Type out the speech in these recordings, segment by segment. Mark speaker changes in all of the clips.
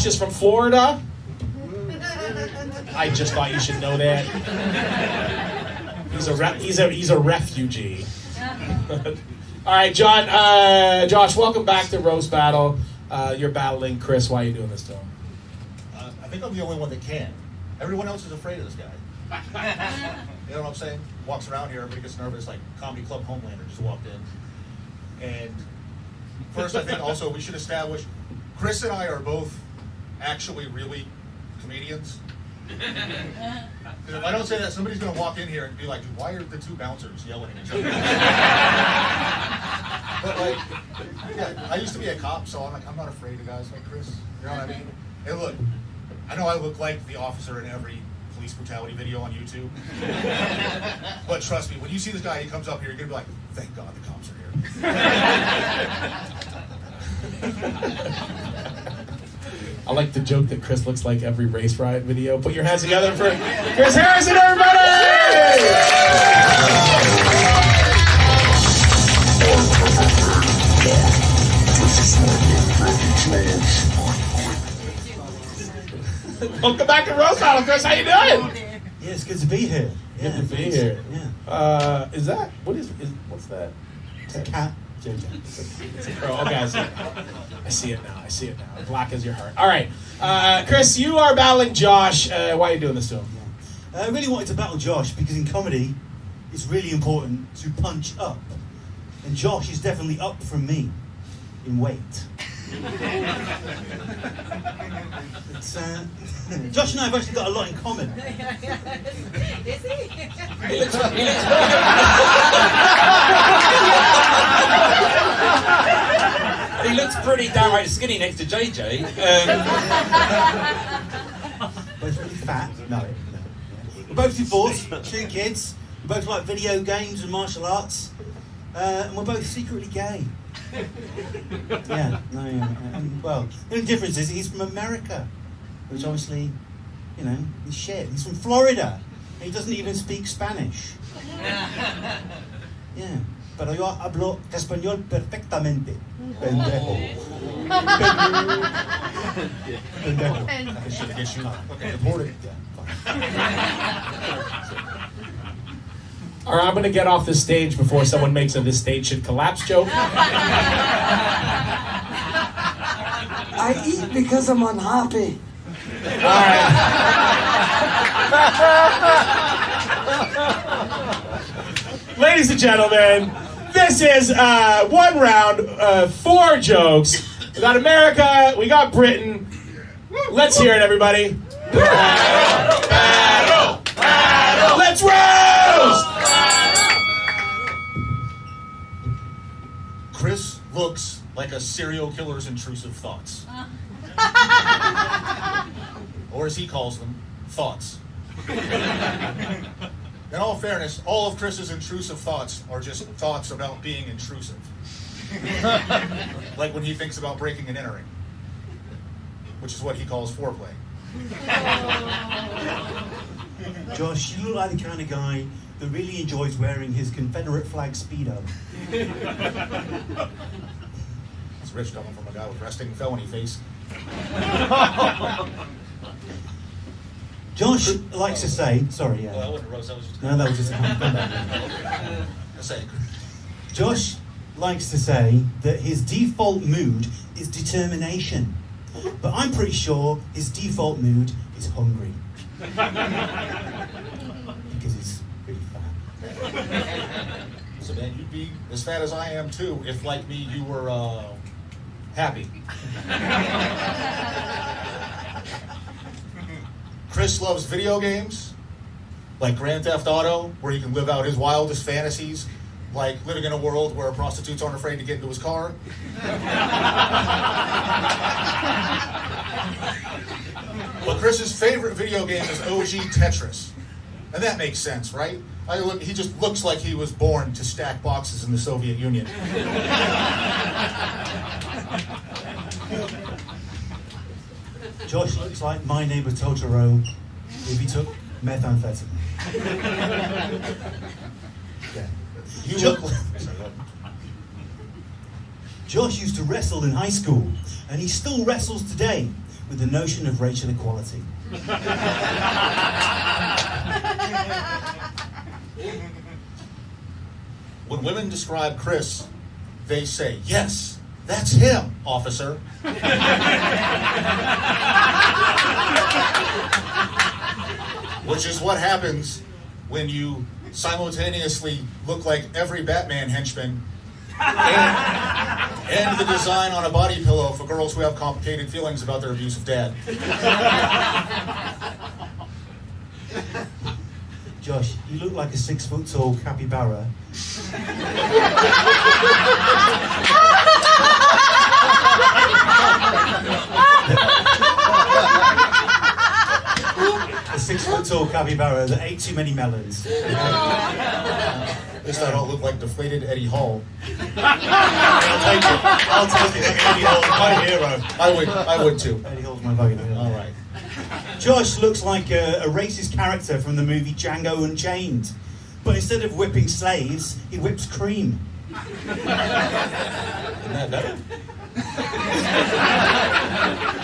Speaker 1: Josh is from Florida. I just thought you should know that. He's a refugee. All right, Josh, welcome back to Roast Battle. You're battling Chris. Why are you doing this to him?
Speaker 2: I think I'm the only one that can. Everyone else is afraid of this guy. You know what I'm saying? Walks around here, everybody gets nervous, like Comedy Club Homelander just walked in. And first, I think also we should establish, Chris and I are both actually really comedians. Because if I don't say that, somebody's going to walk in here and be like, dude, why are the two bouncers yelling at each other? But like, yeah, I used to be a cop, so I'm not afraid of guys like Chris. You know what I mean? Hey, look, I know I look like the officer in every police brutality video on YouTube. But trust me, when you see this guy, he comes up here, you're going to be like, thank God the cops are here.
Speaker 1: I like the joke that Chris looks like every race riot video. Put your hands together for Chris Harrison, everybody! Welcome back to Roast Battle, Chris. How you doing?
Speaker 3: Yeah, it's good to be here.
Speaker 1: Good to be here.
Speaker 3: Yeah.
Speaker 1: What's that?
Speaker 3: It's a cat.
Speaker 1: It's a crow. Okay, I see it now. Black as your heart. All right, Chris, you are battling Josh. Why are you doing this to him?
Speaker 3: Yeah. I really wanted to battle Josh because in comedy, it's really important to punch up. And Josh is definitely up from me in weight. Josh and I have actually got a lot in common.
Speaker 4: Is he?
Speaker 5: He looks pretty downright skinny next to JJ.
Speaker 3: Both really fat. No. We're both divorced, 2 kids. We both like video games and martial arts. And we're both secretly gay. Yeah. Well, the only difference is he's from America, which obviously, he's shit. He's from Florida. And he doesn't even speak Spanish. Yeah. Pero yo hablo español perfectamente. Pendejo. Pendejo.
Speaker 2: I should get you. Okay, reported.
Speaker 1: All right, I'm going to get off the stage before someone makes a "this stage should collapse" joke.
Speaker 4: I eat because I'm unhappy.
Speaker 1: All right. Ladies and gentlemen, this is 1 round, 4 jokes. We got America, we got Britain. Let's hear it, everybody. Battle! Battle! Battle! Let's roast!
Speaker 2: Chris looks like a serial killer's intrusive thoughts. Or as he calls them, thoughts. In all fairness, all of Chris's intrusive thoughts are just thoughts about being intrusive. Like when he thinks about breaking and entering, which is what he calls foreplay.
Speaker 3: Josh, you look like the kind of guy that really enjoys wearing his Confederate flag Speedo.
Speaker 2: It's rich coming from a guy with resting felony face.
Speaker 3: Josh likes to say, sorry, yeah.
Speaker 2: Well, I wouldn't roast, that was just...
Speaker 3: No, that was just a
Speaker 2: I say,
Speaker 3: Josh likes to say that his default mood is determination. But I'm pretty sure his default mood is hungry. Because he's really fat.
Speaker 2: So man, you'd be as fat as I am too if, like me, you were happy. Chris loves video games, like Grand Theft Auto, where he can live out his wildest fantasies, like living in a world where prostitutes aren't afraid to get into his car. But Chris's favorite video game is OG Tetris. And that makes sense, right? He just looks like he was born to stack boxes in the Soviet Union.
Speaker 3: Josh looks like my neighbor Totoro if he took methamphetamine. Yeah.
Speaker 2: You look like...
Speaker 3: Josh used to wrestle in high school, and he still wrestles today, with the notion of racial equality.
Speaker 2: When women describe Chris, they say, "Yes, that's him, officer." Which is what happens when you simultaneously look like every Batman henchman and the design on a body pillow for girls who have complicated feelings about their abusive dad.
Speaker 3: Josh, you look like a 6-foot-tall capybara. A 6-foot-tall capybara that ate too many melons.
Speaker 2: At least I don't look like deflated Eddie Hall.
Speaker 3: I'll take it. Eddie Hall's my hero.
Speaker 2: I would too.
Speaker 3: Eddie Hall's my fucking hero.
Speaker 2: All right.
Speaker 3: Josh looks like a racist character from the movie Django Unchained. But instead of whipping slaves, he whips cream.
Speaker 2: Isn't that better?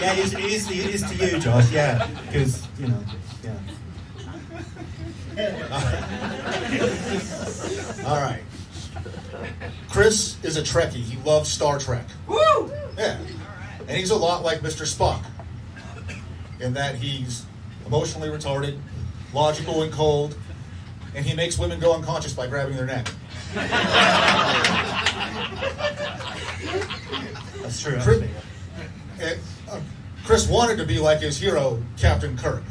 Speaker 3: Yeah, it is to you, Josh, yeah. Because, you know, yeah.
Speaker 2: All right. Chris is a Trekkie. He loves Star Trek.
Speaker 4: Woo!
Speaker 2: Yeah. And he's a lot like Mr. Spock in that he's emotionally retarded, logical and cold, and he makes women go unconscious by grabbing their neck.
Speaker 3: That's true, actually.
Speaker 2: And, Chris wanted to be like his hero, Captain Kirk.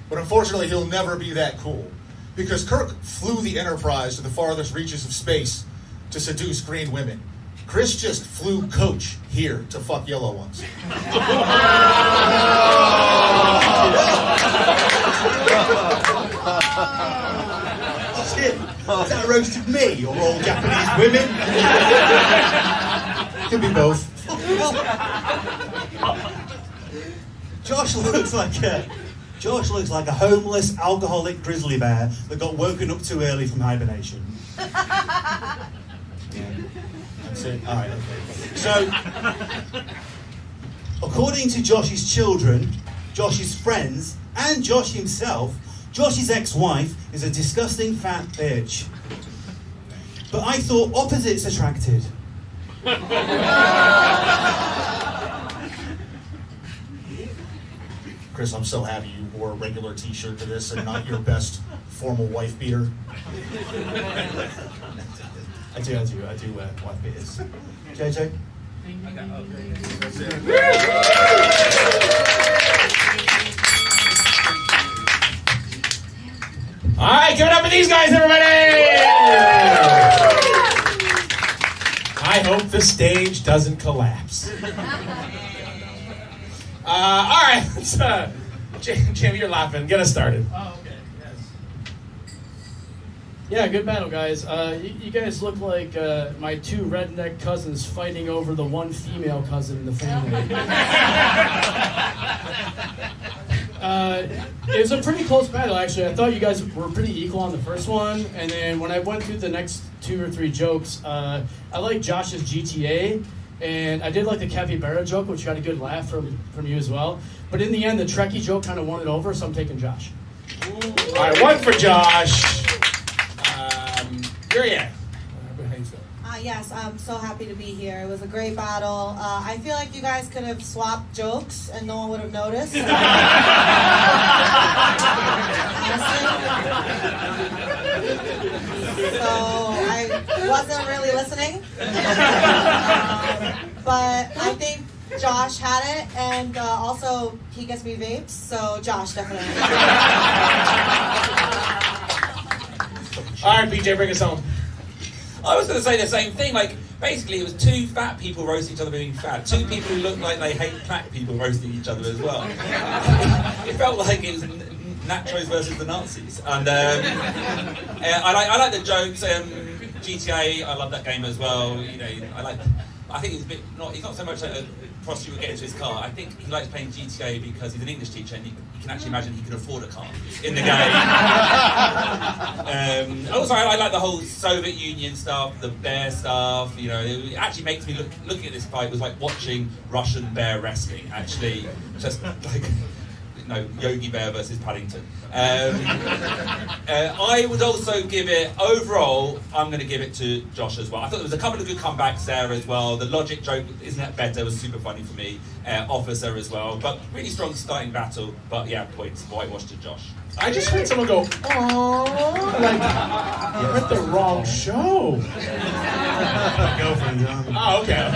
Speaker 2: But unfortunately, he'll never be that cool. Because Kirk flew the Enterprise to the farthest reaches of space to seduce green women. Chris just flew Coach here to fuck yellow ones.
Speaker 3: Shit, is that roasted me or all Japanese women?
Speaker 2: Could be both.
Speaker 3: Josh looks like a homeless, alcoholic grizzly bear that got woken up too early from hibernation. That's it. All right. Okay. So, according to Josh's children, Josh's friends, and Josh himself, Josh's ex-wife is a disgusting fat bitch. But I thought opposites attracted.
Speaker 2: Chris, I'm so happy you wore a regular t-shirt to this and not your best formal wife beater.
Speaker 3: I do wear wife beaters. JJ?
Speaker 1: All right, give it up for these guys, everybody! I hope the stage doesn't collapse. All right, let's, Jim, you're laughing. Get us started.
Speaker 6: Oh, okay. Yes. Yeah, good battle, guys. You guys look like my two redneck cousins fighting over the one female cousin in the family. It was a pretty close battle, actually. I thought you guys were pretty equal on the first one, and then when I went through the next 2 or 3 jokes, I like Josh's GTA, and I did like the capybara joke, which got a good laugh from you as well. But in the end, the Trekkie joke kind of won it over, so I'm taking Josh.
Speaker 1: All right, one for Josh. Here you are. How you feel?
Speaker 7: Yes, I'm so happy to be here. It was a great battle. I feel like you guys could have swapped jokes and no one would have noticed. So I wasn't really listening. But I think Josh had it, and also he gets me vapes, so Josh definitely.
Speaker 1: All right, BJ, bring us home.
Speaker 5: I was going to say the same thing. Like, basically, it was 2 fat people roasting each other for being fat. 2 people who look like they hate black people roasting each other as well. It felt like it was Nachos versus the Nazis. And I like the jokes. GTA, I love that game as well. You know, I think it's a bit not. It's not so much like prostitute would get into his car. I think he likes playing GTA because he's an English teacher and you can actually imagine he can afford a car in the game. Also, I like the whole Soviet Union stuff, the bear stuff. You know, it actually makes me looking at this fight was like watching Russian bear wrestling. Actually, just like. No, Yogi Bear versus Paddington. I would also give it, overall, I'm going to give it to Josh as well. I thought there was a couple of good comebacks there as well. The logic joke, isn't that better, was super funny for me. Officer as well. But really strong starting battle. But yeah, points. Whitewash to Josh.
Speaker 1: I just heard someone go, "Aww," like you're at the wrong show.
Speaker 3: Girlfriend,
Speaker 1: Oh, okay.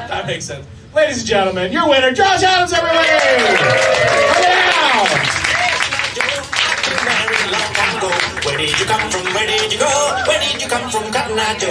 Speaker 1: That makes sense. Ladies and gentlemen, your winner, Josh Adams, everybody! Come on!
Speaker 8: Where did you come from? Where did you go? Where did you come from, Cotton Eye Joe?